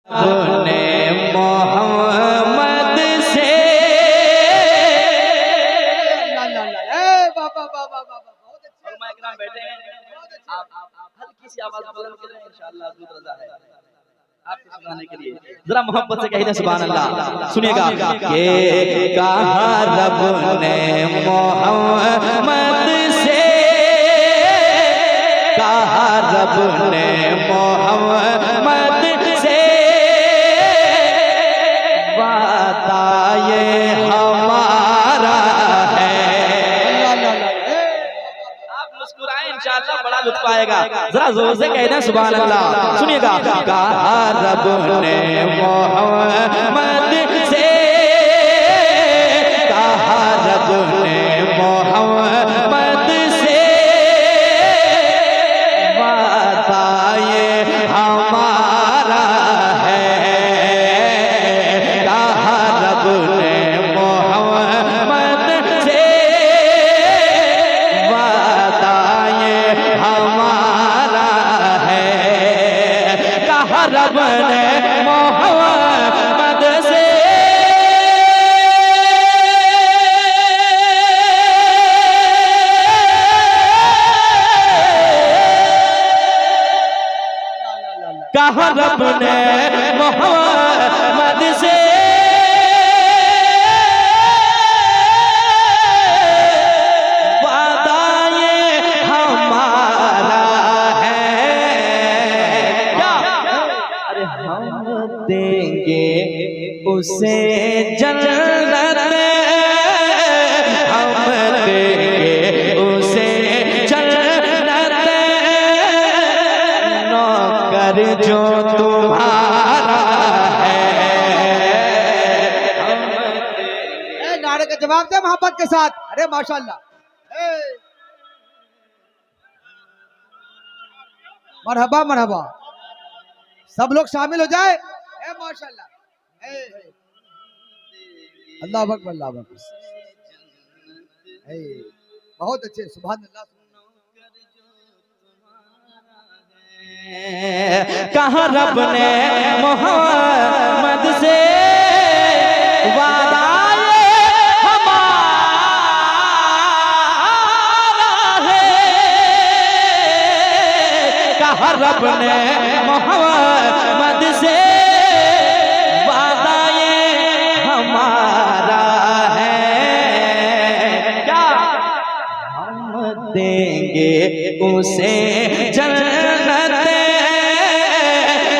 अपने मोहम्मद से बैठे हैं आप हल्की सी आवाज बुलंद करें इंशाअल्लाह दूध रजा है आपको सुनाने के लिए जरा मोहब्बत से कहिए सुभान अल्लाह। सुनिएगा ये कहा रब ने मोहम्मद से कहा रब ने मोहम्मद से वादा ये हमारा है। आप मुस्कुराएं इंशाअल्लाह बड़ा लुत्फ आएगा। जरा जोर से कहना सुभान अल्लाह। सुनिएगा कहा रब ने मोहम्मद से कहा रब ने मोहम्मद से वादा ये हमारा है। कहा रब ने मोहम्मद से वादा ये हमारा है। कहा रब ने मोहम्मद से कहा रब ने मोहम्मद से वादा ये हमारा है। क्या अरे हम देंगे उसे जन्नत हम देंगे उसे जन्नत नौकर जो तुम्हारा है। नारे का जवाब दे मोहब्बत के साथ। अरे माशाल्लाह मरहबा मरहबा सब लोग शामिल हो जाए। माशाल्लाह अल्लाह अकबर अल्लाह अकबर। बहुत अच्छे सुभान अल्लाह। कहा रब ने मोहम्मद से वादा ये हमारा है। कहा रब ने मोहम्मद से वादा ये हमारा है। क्या हम देंगे उसे जन्नत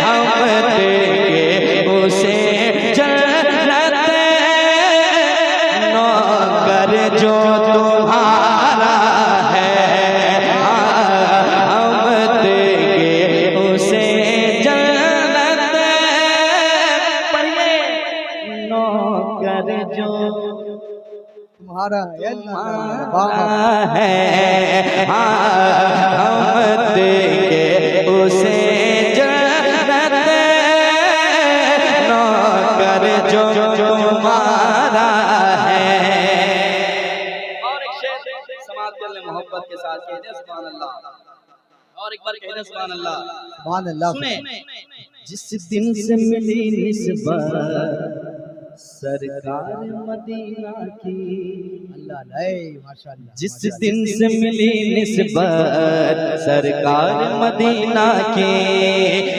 हम देंगे उसे जन्नत नौकर जो तुम्हारा है। हम देंगे उसे जन्नत पढ़िए नौकर जो तुम्हारा है। हम देंगे उसे जन्नत नौकर जो तुम्हारा है। और एक शेर समाज कर ले मोहब्बत के साथ कहते सुभान अल्लाह। और एक बार कहते सुभान अल्लाह सुभान अल्लाह। सुने जिस दिन से मिली निस्बत सरकार मदीना की अल्लाह माशाल्लाह। जिस दिन से मिली निस्बत सरकार मदीना की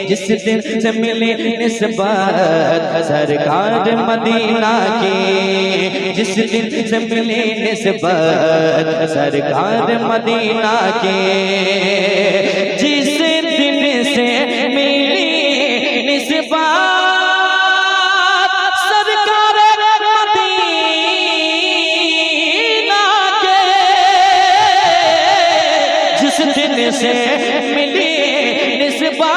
जिस दिन से मिली निस्बत सरकार मदीना की जिस दिन से मिली निस्बत सरकार मदीना की जिस दिन से मिली निस्बत से मिली निस्बत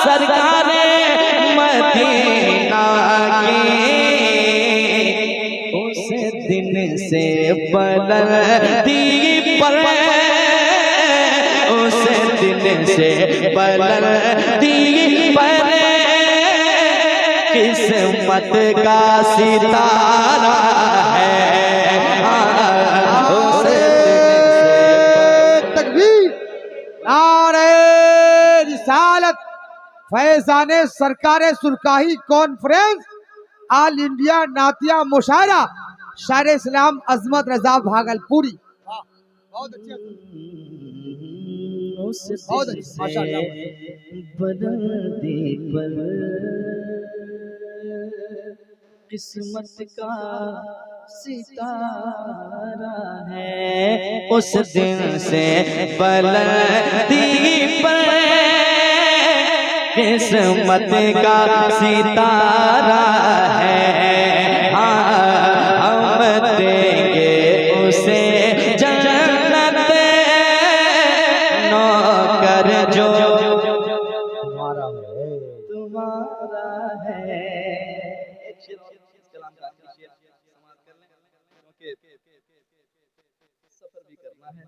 सरकार मदीना की उस दिन से बुलंदी पर उस दिन से बुलंदी पर किस्मत का सितारा है। नारे रिसालत फैजाने सरकारे सुरकाही कॉन्फ्रेंस ऑल इंडिया नातिया मुशायरा शायर इस्लाम अजमत रजा भागलपुरी। बहुत अच्छे, बहुत अच्छे, माशाअल्लाह। किस्मत का सितारा है उस दिन से बुलंदी पर किस्मत का सितारा है। हाँ हम देंगे उसे जन्नत नौकर जो तुम्हारा है, तुम्हारा है। सफर भी करना है,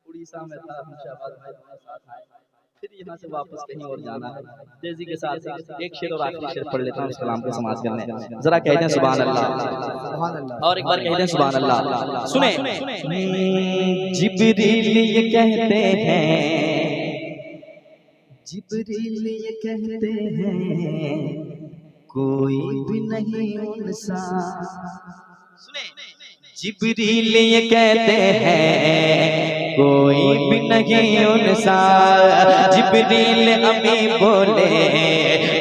उड़ीसा में था शाहबाज भाई हमारे साथ आए, फिर यहाँ से वापस कहीं और जाना है। तेजी के साथ एक शेर और आखिरी शेर पढ़ लेता हूँ इस कलाम को समाज करने। जरा कहते हैं सुभान अल्लाह, सुभान अल्लाह, और एक बार कहते हैं सुभान अल्लाह। सुने, जिब्रील ये कहते हैं, जिब्रील ये कहते हैं कोई भी नहीं उनसा। सुने, जिब्रील ये कहते हैं कोई भी नहीं उनसा। जिब्रील अमी बोले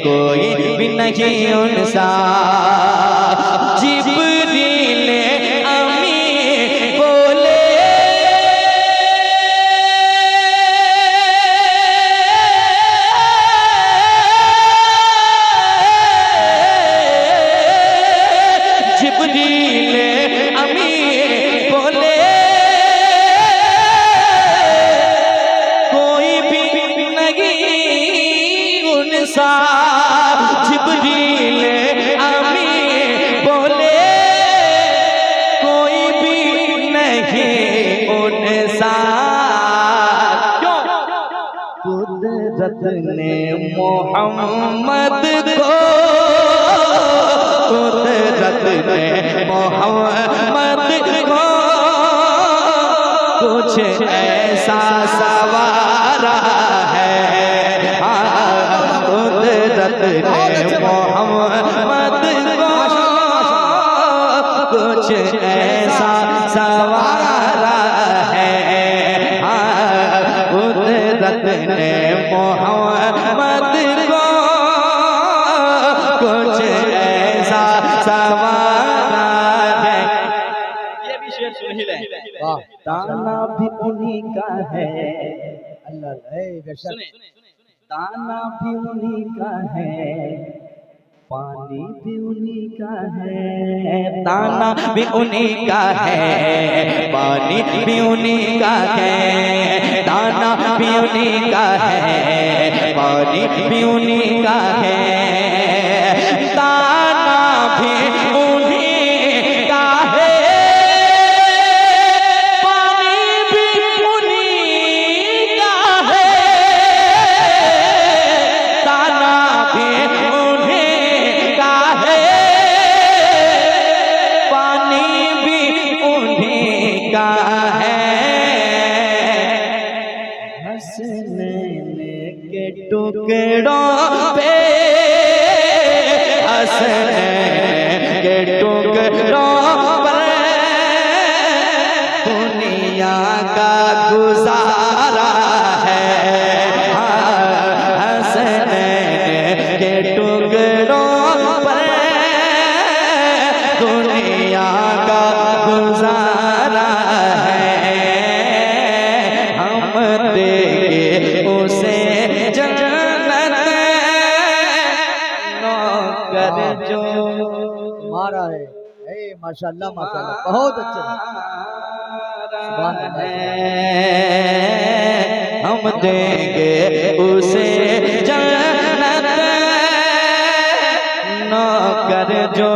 कोई भी नहीं उनसा। जिब्रील अमी बोले जिब्रील अमी बोले कोई भी नहीं उनसा। जिब्रील अमी बोले कोई भी नहीं उनसा। क्यों? कुदरत ने मोहम्मद को, कुदरत ने मोहम्मद को कुछ ऐसा सवारा है। कुदरत ने मोहम्मद को कुछ ऐसा सवारा है। कुदरत ने मोहम्मद को कुछ ऐसा सवारा है। ये भी शेर सुन ही ले। वाह, ताना भी उन्हीं का है। अल्लाह, बेशक ताना भी उन्हीं का है, पानी भी उन्हीं का है। ताना भी उन्हीं का है, पानी भी उन्हीं का है। ताना भी उन्हीं का है, पानी भी उन्हीं का है। ताना भी उन्हीं का है, पानी भी उन्हीं का है। ताना भी उन्हीं का है, पानी भी उन्हीं का है। हसनैन के टुकड़ों पे, हसनैन के टुकड़ों पर दुनिया का गुजारा है। हसनैन के टुकड़ों पर दुनिया का गुजारा है। हम देंगे उसे जन्नत नौकर जो तुम्हारा है। माशाअल्लाह, माशाअल्लाह, बहुत अच्छे। सुभान अल्लाह। हम देंगे उसे जन्नत नौकर जो